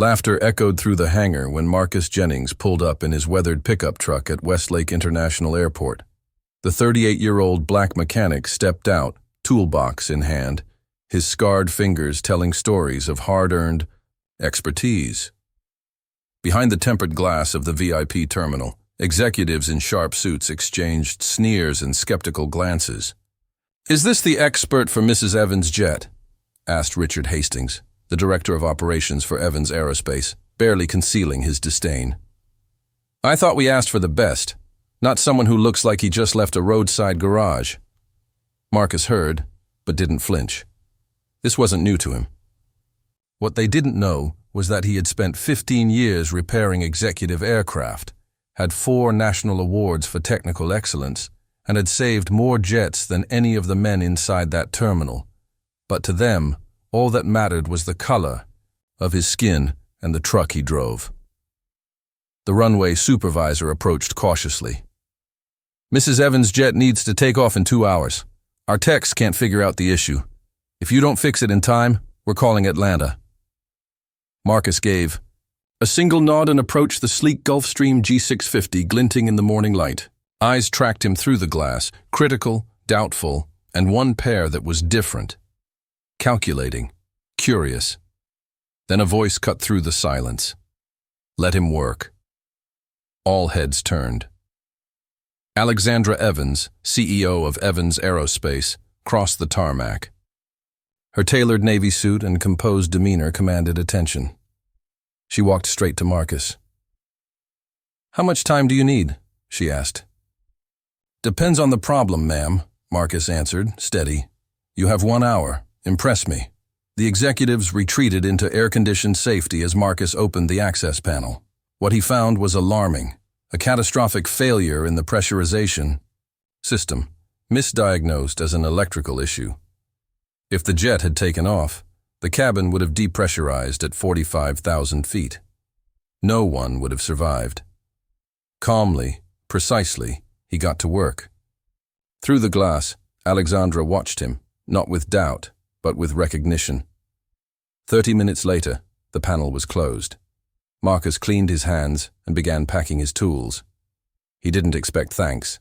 Laughter echoed through the hangar when Marcus Jennings pulled up in his weathered pickup truck at Westlake International Airport. The 38-year-old black mechanic stepped out, toolbox in hand, his scarred fingers telling stories of hard-earned expertise. Behind the tempered glass of the VIP terminal, executives in sharp suits exchanged sneers and skeptical glances. "Is this the expert for Mrs. Evans' jet?" asked Richard Hastings, the director of operations for Evans Aerospace, barely concealing his disdain. "I thought we asked for the best, not someone who looks like he just left a roadside garage." Marcus heard, but didn't flinch. This wasn't new to him. What they didn't know was that he had spent 15 years repairing executive aircraft, had 4 national awards for technical excellence, and had saved more jets than any of the men inside that terminal. But to them, all that mattered was the color of his skin and the truck he drove. The runway supervisor approached cautiously. "Mrs. Evans' jet needs to take off in 2 hours. Our techs can't figure out the issue. If you don't fix it in time, we're calling Atlanta." Marcus gave a single nod and approached the sleek Gulfstream G650 glinting in the morning light. Eyes tracked him through the glass, critical, doubtful, and one pair that was different. Calculating, curious. Then a voice cut through the silence. "Let him work." All heads turned. Alexandra Evans, CEO of Evans Aerospace, crossed the tarmac. Her tailored navy suit and composed demeanor commanded attention. She walked straight to Marcus. "How much time do you need?" she asked. "Depends on the problem, ma'am," Marcus answered, steady. "You have 1 hour. Impress me." The executives retreated into air-conditioned safety as Marcus opened the access panel. What he found was alarming. A catastrophic failure in the pressurization system, misdiagnosed as an electrical issue. If the jet had taken off, the cabin would have depressurized at 45,000 feet. No one would have survived. Calmly, precisely, he got to work. Through the glass, Alexandra watched him, not with doubt, but with recognition. 30 minutes later, the panel was closed. Marcus cleaned his hands and began packing his tools. He didn't expect thanks.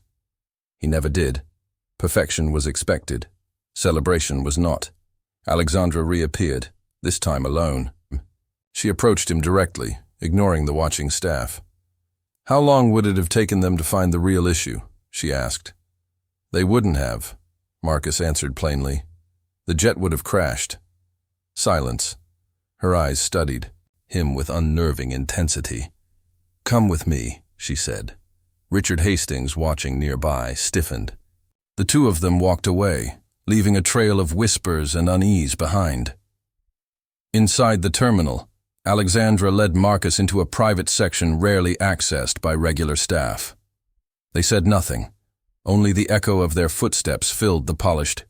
He never did. Perfection was expected. Celebration was not. Alexandra reappeared, this time alone. She approached him directly, ignoring the watching staff. "How long would it have taken them to find the real issue?" she asked. "They wouldn't have," Marcus answered plainly. "The jet would have crashed." Silence. Her eyes studied him with unnerving intensity. "Come with me," she said. Richard Hastings, watching nearby, stiffened. The two of them walked away, leaving a trail of whispers and unease behind. Inside the terminal, Alexandra led Marcus into a private section rarely accessed by regular staff. They said nothing. Only the echo of their footsteps filled the polished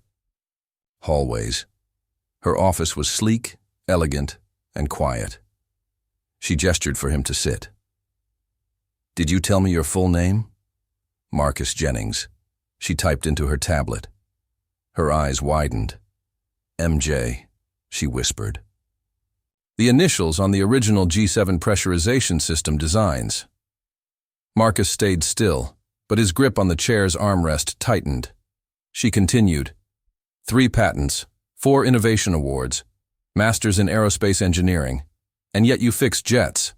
hallways. Her office was sleek, elegant, and quiet. She gestured for him to sit. "Did you tell me your full name?" "Marcus Jennings." She typed into her tablet. Her eyes widened. "MJ," she whispered. The initials on the original G7 pressurization system designs. Marcus stayed still, but his grip on the chair's armrest tightened. She continued. 3 patents, 4 innovation awards, masters in aerospace engineering, and yet you fix jets.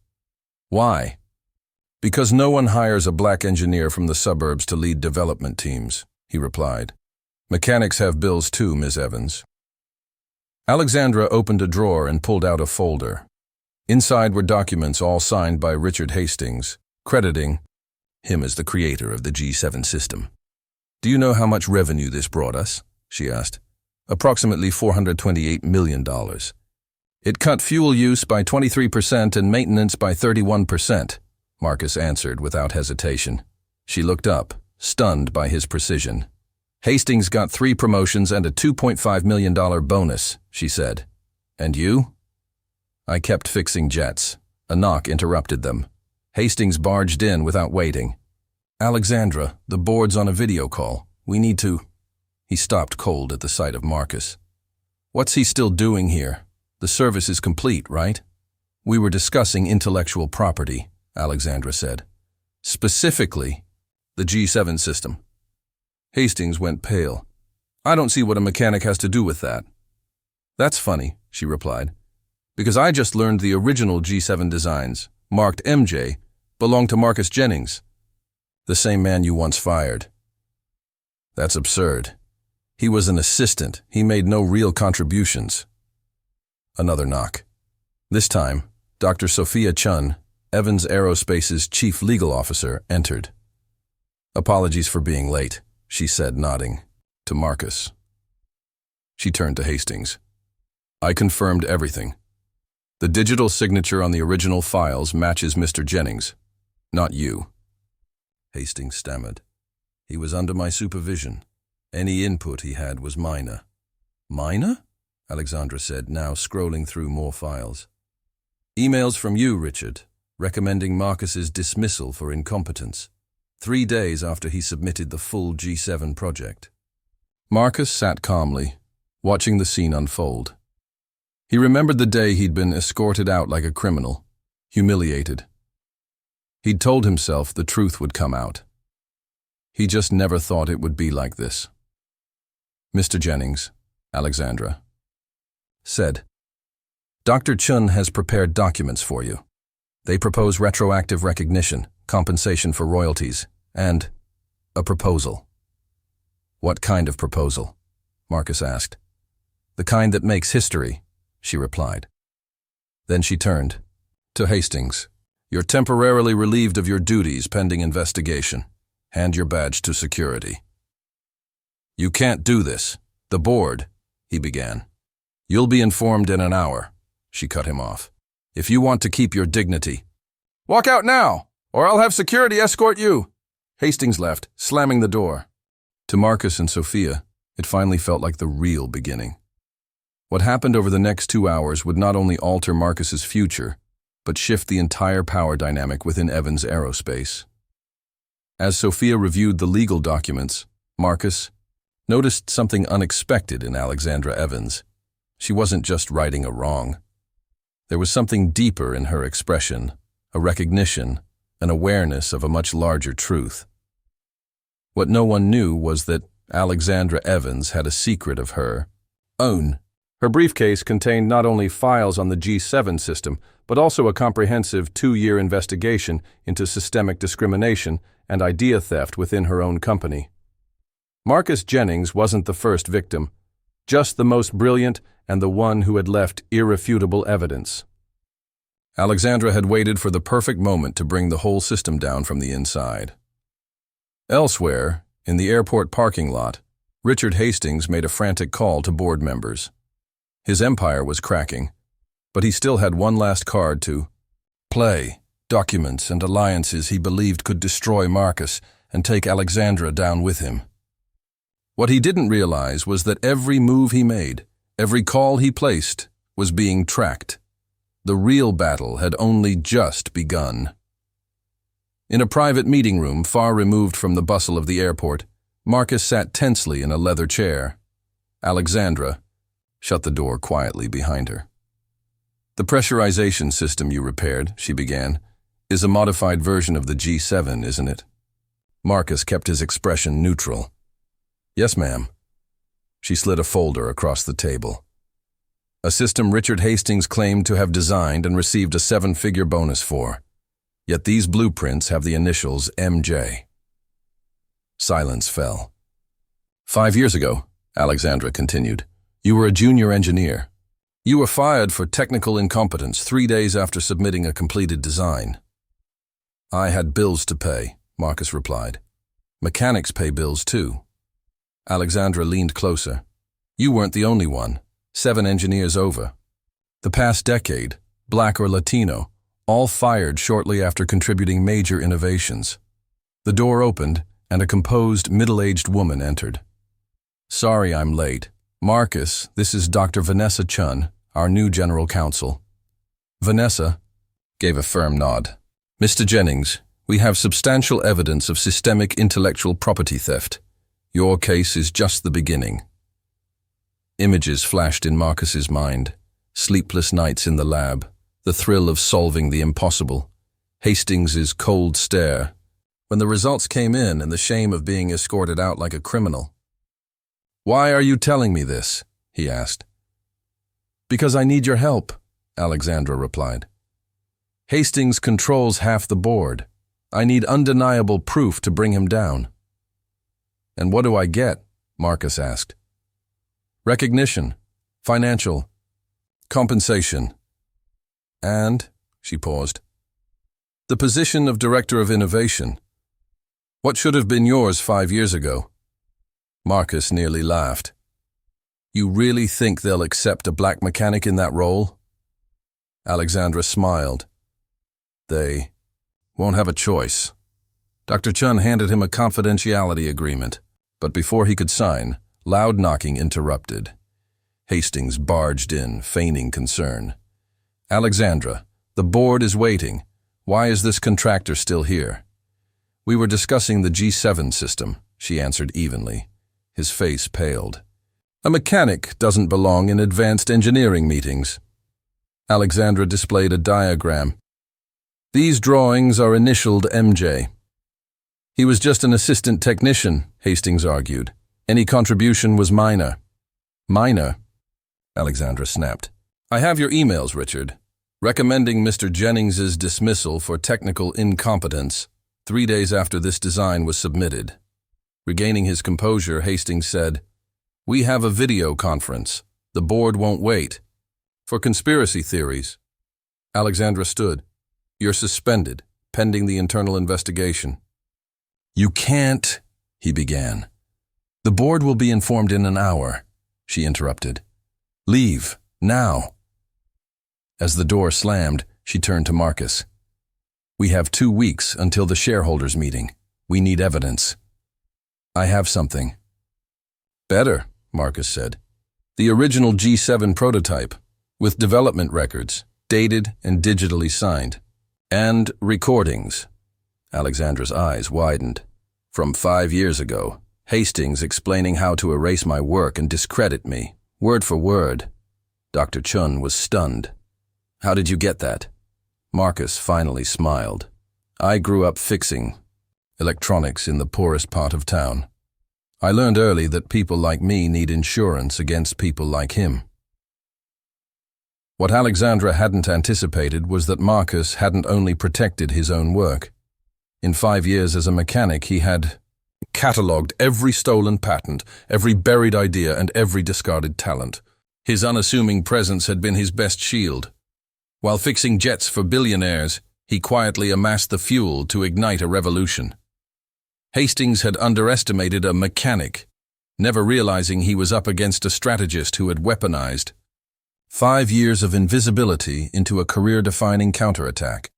Why? "Because no one hires a black engineer from the suburbs to lead development teams," he replied. "Mechanics have bills too, Ms. Evans." Alexandra opened a drawer and pulled out a folder. Inside were documents all signed by Richard Hastings, crediting him as the creator of the G7 system. "Do you know how much revenue this brought us?" she asked. "Approximately $428 million. It cut fuel use by 23% and maintenance by 31%, Marcus answered without hesitation. She looked up, stunned by his precision. "Hastings got 3 promotions and a $2.5 million bonus," she said. "And you?" "I kept fixing jets." A knock interrupted them. Hastings barged in without waiting. "Alexandra, the board's on a video call. We need to—" He stopped cold at the sight of Marcus. "What's he still doing here? The service is complete, right?" We were discussing intellectual property, Alexandra said. Specifically, the G7 system. Hastings went pale. I don't see what a mechanic has to do with that. That's funny, she replied, because I just learned the original G7 designs, marked MJ, belonged to Marcus Jennings, the same man you once fired. That's absurd. He was an assistant. He made no real contributions. Another knock. This time, Dr. Sophia Chun, Evans Aerospace's chief legal officer, entered. Apologies for being late, she said, nodding to Marcus. She turned to Hastings. I confirmed everything. The digital signature on the original files matches Mr. Jennings, not you. Hastings stammered. He was under my supervision. Any input he had was minor. Minor? Alexandra said, now scrolling through more files. Emails from you, Richard, recommending Marcus's dismissal for incompetence, 3 days after he submitted the full G7 project. Marcus sat calmly, watching the scene unfold. He remembered the day he'd been escorted out like a criminal, humiliated. He'd told himself the truth would come out. He just never thought it would be like this. Mr. Jennings, Alexandra said, Dr. Chun has prepared documents for you. They propose retroactive recognition, compensation for royalties, and a proposal. What kind of proposal? Marcus asked. The kind that makes history, she replied. Then she turned to Hastings. You're temporarily relieved of your duties pending investigation. Hand your badge to security. You can't do this. The board, he began. You'll be informed in an hour, she cut him off. If you want to keep your dignity. Walk out now, or I'll have security escort you. Hastings left, slamming the door. To Marcus and Sophia, it finally felt like the real beginning. What happened over the next 2 hours would not only alter Marcus's future, but shift the entire power dynamic within Evans Aerospace. As Sophia reviewed the legal documents, Marcus noticed something unexpected in Alexandra Evans. She wasn't just righting a wrong. There was something deeper in her expression, a recognition, an awareness of a much larger truth. What no one knew was that Alexandra Evans had a secret of her own. Her briefcase contained not only files on the G7 system, but also a comprehensive 2-year investigation into systemic discrimination and idea theft within her own company. Marcus Jennings wasn't the first victim, just the most brilliant and the one who had left irrefutable evidence. Alexandra had waited for the perfect moment to bring the whole system down from the inside. Elsewhere, in the airport parking lot, Richard Hastings made a frantic call to board members. His empire was cracking, but he still had one last card to play, documents and alliances he believed could destroy Marcus and take Alexandra down with him. What he didn't realize was that every move he made, every call he placed, was being tracked. The real battle had only just begun. In a private meeting room far removed from the bustle of the airport, Marcus sat tensely in a leather chair. Alexandra shut the door quietly behind her. The pressurization system you repaired, she began, is a modified version of the G7, isn't it? Marcus kept his expression neutral. Yes, ma'am. She slid a folder across the table. A system Richard Hastings claimed to have designed and received a 7-figure bonus for. Yet these blueprints have the initials MJ. Silence fell. 5 years ago, Alexandra continued, you were a junior engineer. You were fired for technical incompetence 3 days after submitting a completed design. I had bills to pay, Marcus replied. Mechanics pay bills too. Alexandra leaned closer. You weren't the only one. 7 engineers over. The past decade, black or Latino, all fired shortly after contributing major innovations. The door opened, and a composed, middle-aged woman entered. Sorry I'm late. Marcus, this is Dr. Vanessa Chun, our new general counsel. Vanessa gave a firm nod. Mr. Jennings, we have substantial evidence of systemic intellectual property theft. Your case is just the beginning. Images flashed in Marcus's mind. Sleepless nights in the lab, the thrill of solving the impossible, Hastings's cold stare, when the results came in and the shame of being escorted out like a criminal. "Why are you telling me this?" he asked. "Because I need your help," Alexandra replied. "Hastings controls half the board. I need undeniable proof to bring him down." "And what do I get?" Marcus asked. "Recognition, financial, compensation, and," she paused, "the position of Director of Innovation. What should have been yours 5 years ago?" Marcus nearly laughed. "You really think they'll accept a black mechanic in that role?" Alexandra smiled. "They won't have a choice." Dr. Chun handed him a confidentiality agreement, but before he could sign, loud knocking interrupted. Hastings barged in, feigning concern. "Alexandra, the board is waiting. Why is this contractor still here?" "We were discussing the G7 system," she answered evenly. His face paled. "A mechanic doesn't belong in advanced engineering meetings." Alexandra displayed a diagram. "These drawings are initialed MJ." "He was just an assistant technician," Hastings argued. "Any contribution was minor." "Minor?" Alexandra snapped. "I have your emails, Richard, recommending Mr. Jennings's dismissal for technical incompetence 3 days after this design was submitted." Regaining his composure, Hastings said, "We have a video conference. The board won't wait. For conspiracy theories." Alexandra stood. "You're suspended, pending the internal investigation." "You can't," he began. "The board will be informed in an hour," she interrupted. "Leave, now." As the door slammed, she turned to Marcus. "We have 2 weeks until the shareholders' meeting. We need evidence." "I have something." "Better," Marcus said. "The original G7 prototype, with development records, dated and digitally signed. And recordings." Alexandra's eyes widened. "From 5 years ago, Hastings explaining how to erase my work and discredit me, word for word." Dr. Chun was stunned. "How did you get that?" Marcus finally smiled. "I grew up fixing electronics in the poorest part of town. I learned early that people like me need insurance against people like him." What Alexandra hadn't anticipated was that Marcus hadn't only protected his own work. In 5 years as a mechanic, he had catalogued every stolen patent, every buried idea, and every discarded talent. His unassuming presence had been his best shield. While fixing jets for billionaires, he quietly amassed the fuel to ignite a revolution. Hastings had underestimated a mechanic, never realizing he was up against a strategist who had weaponized 5 years of invisibility into a career-defining counterattack.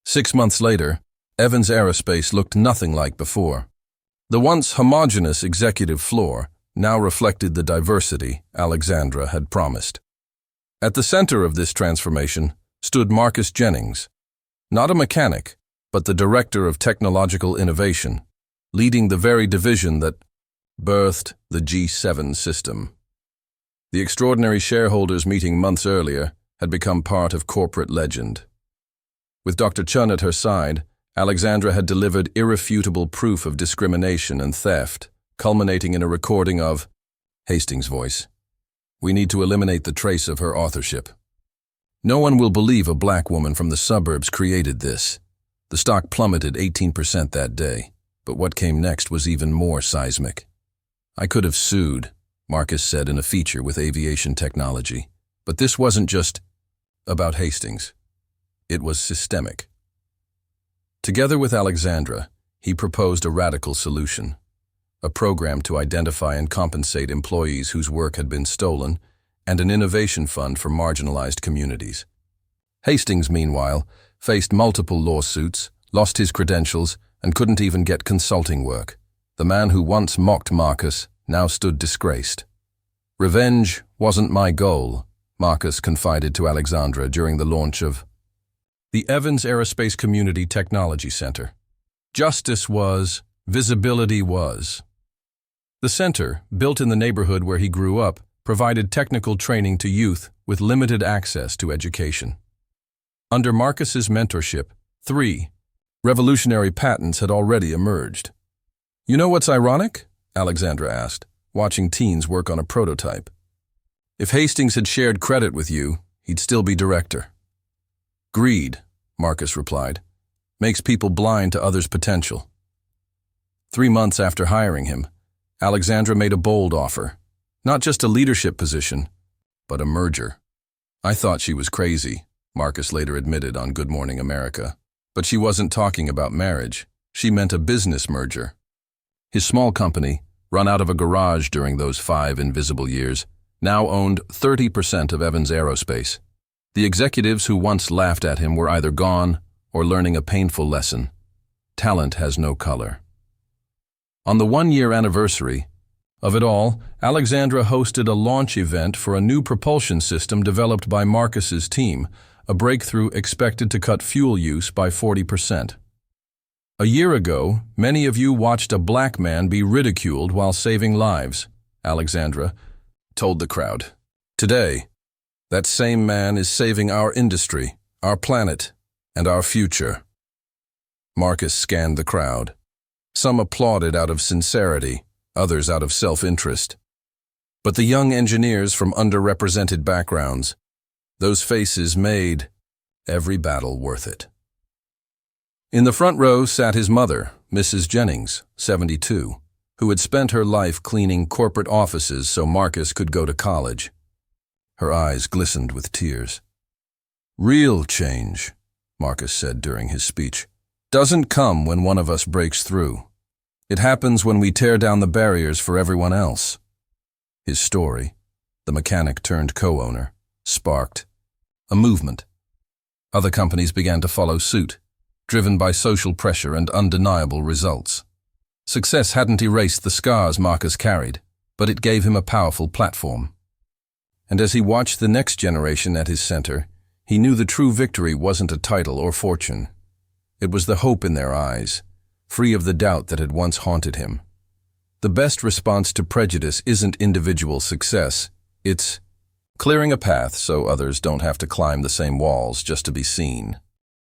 6 months later, Evans Aerospace looked nothing like before. The once homogeneous executive floor now reflected the diversity Alexandra had promised. At the center of this transformation stood Marcus Jennings, not a mechanic, but the Director of Technological Innovation, leading the very division that birthed the G7 system. The extraordinary shareholders meeting months earlier had become part of corporate legend. With Dr. Chun at her side, Alexandra had delivered irrefutable proof of discrimination and theft, culminating in a recording of Hastings' voice. "We need to eliminate the trace of her authorship. No one will believe a black woman from the suburbs created this." The stock plummeted 18% that day, but what came next was even more seismic. "I could have sued," Marcus said in a feature with Aviation Technology, but this wasn't just about Hastings. It was systemic. Together with Alexandra, he proposed a radical solution, a program to identify and compensate employees whose work had been stolen, and an innovation fund for marginalized communities. Hastings, meanwhile, faced multiple lawsuits, lost his credentials, and couldn't even get consulting work. The man who once mocked Marcus now stood disgraced. "Revenge wasn't my goal," Marcus confided to Alexandra during the launch of the Evans Aerospace Community Technology Center. "Justice was, visibility was." The center, built in the neighborhood where he grew up, provided technical training to youth with limited access to education. Under Marcus's mentorship, 3 revolutionary patents had already emerged. You know what's ironic? Alexandra asked, watching teens work on a prototype. If Hastings had shared credit with you, he'd still be director. Greed, Marcus replied, makes people blind to others' potential. 3 months after hiring him, Alexandra made a bold offer. Not just a leadership position, but a merger. I thought she was crazy, Marcus later admitted on Good Morning America. But she wasn't talking about marriage. She meant a business merger. His small company, run out of a garage during those 5 invisible years, now owned 30% of Evans Aerospace. The executives who once laughed at him were either gone or learning a painful lesson. Talent has no color. On the 1-year anniversary of it all, Alexandra hosted a launch event for a new propulsion system developed by Marcus's team, a breakthrough expected to cut fuel use by 40%. A year ago, many of you watched a black man be ridiculed while saving lives, Alexandra told the crowd. Today, that same man is saving our industry, our planet, and our future. Marcus scanned the crowd. Some applauded out of sincerity, others out of self-interest. But the young engineers from underrepresented backgrounds, those faces made every battle worth it. In the front row sat his mother, Mrs. Jennings, 72, who had spent her life cleaning corporate offices so Marcus could go to college. Her eyes glistened with tears. Real change, Marcus said during his speech, doesn't come when one of us breaks through. It happens when we tear down the barriers for everyone else. His story, the mechanic turned co-owner, sparked a movement. Other companies began to follow suit, driven by social pressure and undeniable results. Success hadn't erased the scars Marcus carried, but it gave him a powerful platform. And as he watched the next generation at his center, he knew the true victory wasn't a title or fortune. It was the hope in their eyes, free of the doubt that had once haunted him. The best response to prejudice isn't individual success, it's clearing a path so others don't have to climb the same walls just to be seen.